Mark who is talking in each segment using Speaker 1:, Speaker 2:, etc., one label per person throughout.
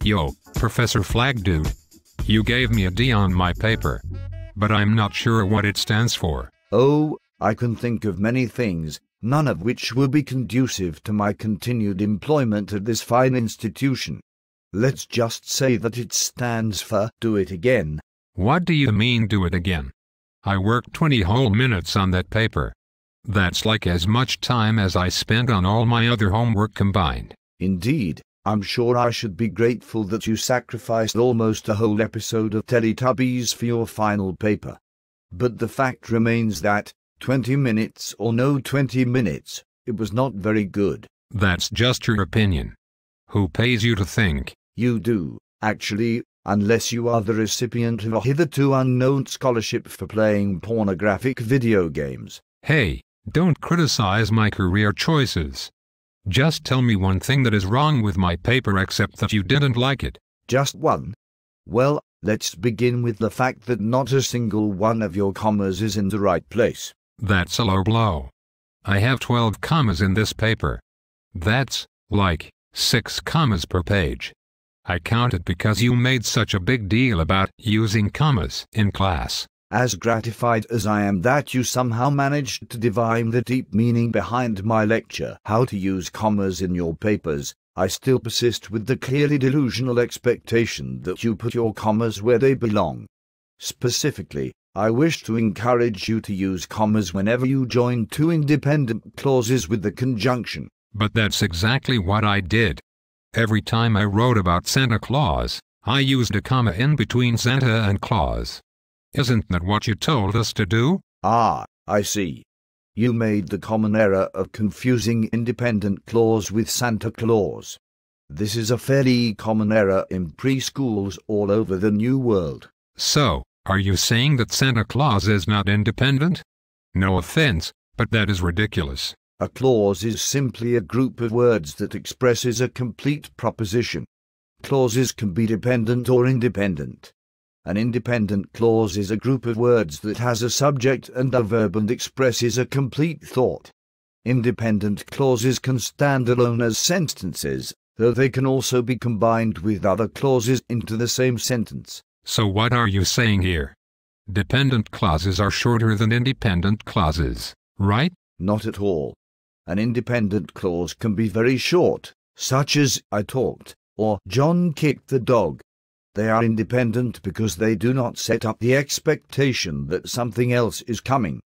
Speaker 1: Yo, Professor Flag Dude. You gave me a D on my paper, but I'm not sure what it stands for.
Speaker 2: Oh, I can think of many things, none of which will be conducive to my continued employment at this fine institution. Let's just say that it stands for do it again.
Speaker 1: What do you mean do it again? I worked 20 whole minutes on that paper. That's like as much time as I spent on all my other homework combined.
Speaker 2: Indeed, I'm sure I should be grateful that you sacrificed almost a whole episode of Teletubbies for your final paper. But the fact remains that, 20 minutes or no 20 minutes, it was not very good.
Speaker 1: That's just your opinion. Who pays you to think?
Speaker 2: You do, actually, unless you are the recipient of a hitherto unknown scholarship for playing pornographic video games.
Speaker 1: Hey, don't criticize my career choices. Just tell me one thing that is wrong with my paper except that you didn't like it.
Speaker 2: Just one? Well, let's begin with the fact that not a single one of your commas is in the right place.
Speaker 1: That's a low blow. I have 12 commas in this paper. That's, like, 6 commas per page. I counted because you made such a big deal about using commas in class.
Speaker 2: As gratified as I am that you somehow managed to divine the deep meaning behind my lecture, How to Use Commas in Your Papers, I still persist with the clearly delusional expectation that you put your commas where they belong. Specifically, I wish to encourage you to use commas whenever you join two independent clauses with the conjunction.
Speaker 1: But that's exactly what I did. Every time I wrote about Santa Claus, I used a comma in between Santa and Claus. Isn't that what you told us to do?
Speaker 2: Ah, I see. You made the common error of confusing independent clause with Santa Claus. This is a fairly common error in preschools all over the New World.
Speaker 1: So, are you saying that Santa Claus is not independent? No offense, but that is ridiculous.
Speaker 2: A clause is simply a group of words that expresses a complete proposition. Clauses can be dependent or independent. An independent clause is a group of words that has a subject and a verb and expresses a complete thought. Independent clauses can stand alone as sentences, though they can also be combined with other clauses into the same sentence.
Speaker 1: So what are you saying here? Dependent clauses are shorter than independent clauses, right?
Speaker 2: Not at all. An independent clause can be very short, such as I talked, or John kicked the dog. They are independent because they do not set up the expectation that something else is coming.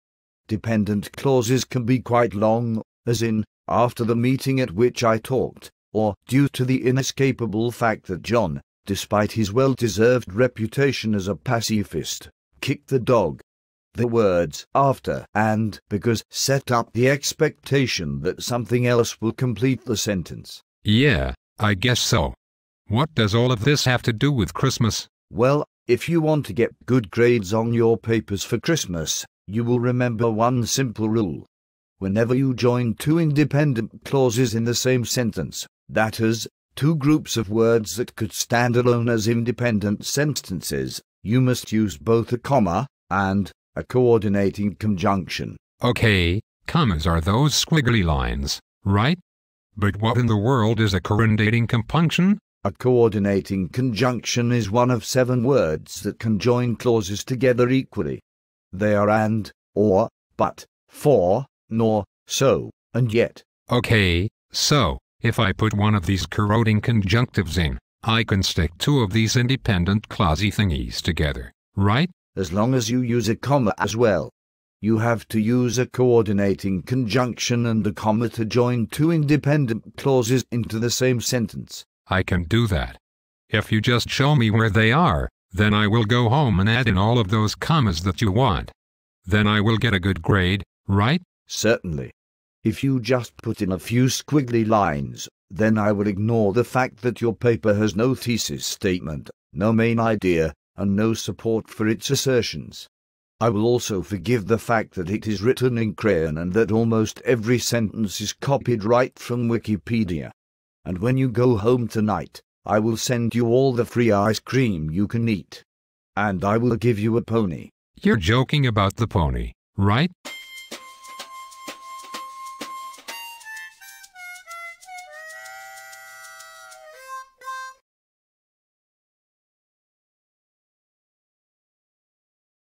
Speaker 2: Dependent clauses can be quite long, as in, after the meeting at which I talked, or due to the inescapable fact that John, despite his well-deserved reputation as a pacifist, kicked the dog. The words after and because set up the expectation that something else will complete the sentence.
Speaker 1: Yeah, I guess so. What does all of this have to do with Christmas?
Speaker 2: Well, if you want to get good grades on your papers for Christmas, you will remember one simple rule. Whenever you join two independent clauses in the same sentence, that is, two groups of words that could stand alone as independent sentences, you must use both a comma and a coordinating conjunction.
Speaker 1: Okay, commas are those squiggly lines, right? But what in the world is a coordinating compunction?
Speaker 2: A coordinating conjunction is one of 7 words that can join clauses together equally. They are and, or, but, for, nor, so, and yet.
Speaker 1: Okay, so, if I put one of these corroding conjunctives in, I can stick 2 of these independent clausey thingies together, right?
Speaker 2: As long as you use a comma as well. You have to use a coordinating conjunction and a comma to join 2 independent clauses into the same sentence.
Speaker 1: I can do that. If you just show me where they are, then I will go home and add in all of those commas that you want. Then I will get a good grade, right?
Speaker 2: Certainly. If you just put in a few squiggly lines, then I will ignore the fact that your paper has no thesis statement, no main idea, and no support for its assertions. I will also forgive the fact that it is written in crayon and that almost every sentence is copied right from Wikipedia. And when you go home tonight, I will send you all the free ice cream you can eat. And I will give you a pony.
Speaker 1: You're joking about the pony, right?